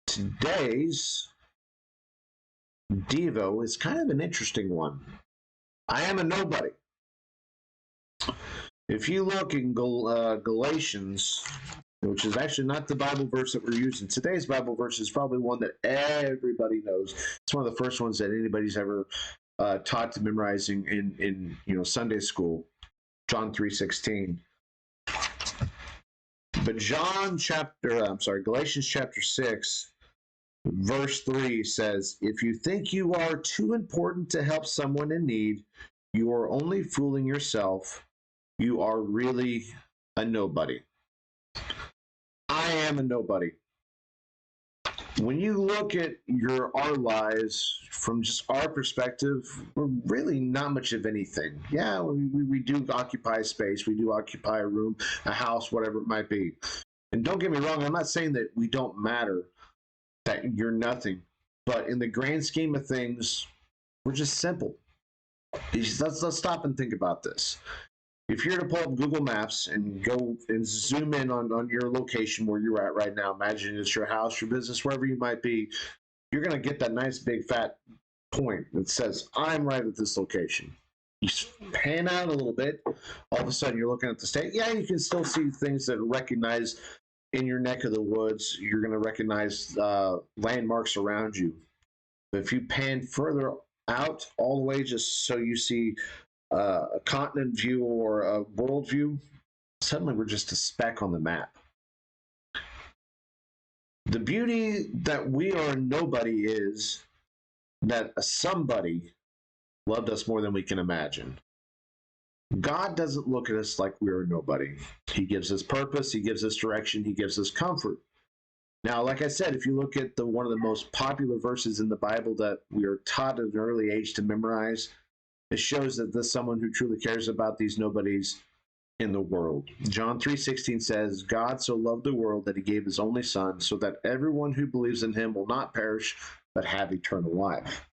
Today's Devo is kind of an interesting one. I am a nobody. If you look in Galatians, which is actually not the Bible verse that we're using, today's Bible verse is probably one that everybody knows. It's one of the first ones that anybody's ever taught to memorizing in Sunday school. John 3:16. But Galatians chapter 6, verse 3 says, if you think you are too important to help someone in need, you are only fooling yourself. You are really a nobody. I am a nobody. When you look at our lives from just our perspective, we're really not much of anything. Yeah, we do occupy space. We do occupy a room, a house, whatever it might be. And don't get me wrong, I'm not saying that we don't matter, that you're nothing. But in the grand scheme of things, we're just simple. Let's stop and think about this. If you're to pull up Google Maps and go and zoom in on your location where you're at right now, imagine it's your house, your business, wherever you might be, you're going to get that nice big fat point that says, I'm right at this location. You pan out a little bit, all of a sudden you're looking at the state. Yeah, you can still see things that are recognized in your neck of the woods. You're going to recognize landmarks around you. But if you pan further out all the way just so you see a continent view or a world view, suddenly we're just a speck on the map. The beauty that we are nobody is that somebody loved us more than we can imagine. God doesn't look at us like we're nobody. He gives us purpose, he gives us direction, he gives us comfort. Now, like I said, if you look at one of the most popular verses in the Bible that we are taught at an early age to memorize, it shows that there's someone who truly cares about these nobodies in the world. John 3:16 says, God so loved the world that he gave his only son so that everyone who believes in him will not perish but have eternal life.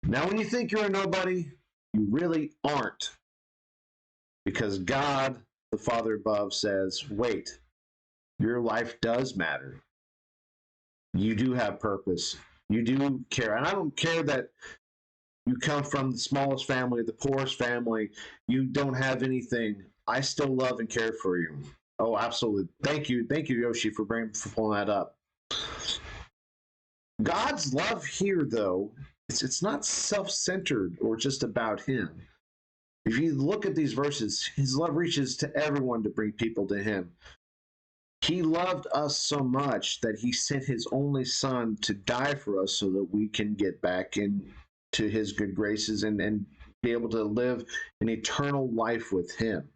Now, when you think you're a nobody, you really aren't. Because God, the Father above, says, wait, your life does matter. You do have purpose. You do care. And I don't care that you come from the smallest family, the poorest family, you don't have anything. I still love and care for you. Oh, absolutely. Thank you, Yoshi, for pulling that up. God's love here, though, it's not self-centered or just about him. If you look at these verses, his love reaches to everyone to bring people to him. He loved us so much that he sent his only son to die for us so that we can get back into his good graces and be able to live an eternal life with him.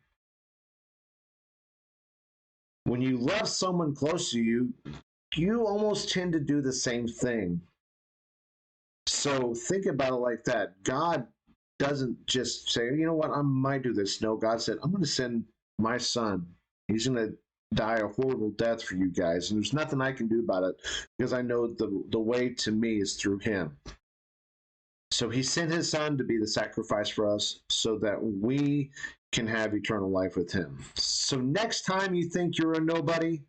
When you love someone close to you, you almost tend to do the same thing. So think about it like that. God doesn't just say, you know what, I might do this. No, God said, I'm going to send my son. He's going to die a horrible death for you guys. And there's nothing I can do about it because I know the way to me is through him. So he sent his son to be the sacrifice for us so that we can have eternal life with him. So next time you think you're a nobody,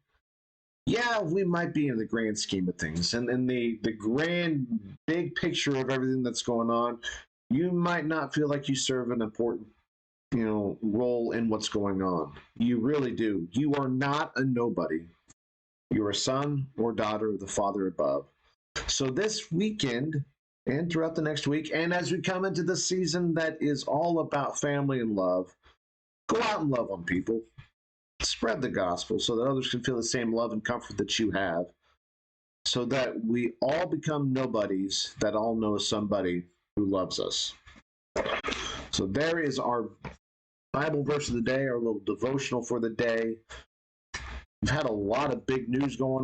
yeah, we might be in the grand scheme of things. And in the grand big picture of everything that's going on, you might not feel like you serve an important role in what's going on. You really do. You are not a nobody. You're a son or daughter of the Father above. So this weekend and throughout the next week, and as we come into the season that is all about family and love, go out and love on people. Spread the gospel so that others can feel the same love and comfort that you have, so that we all become nobodies that all know somebody who loves us. So there is our Bible verse of the day, our little devotional for the day. We've had a lot of big news going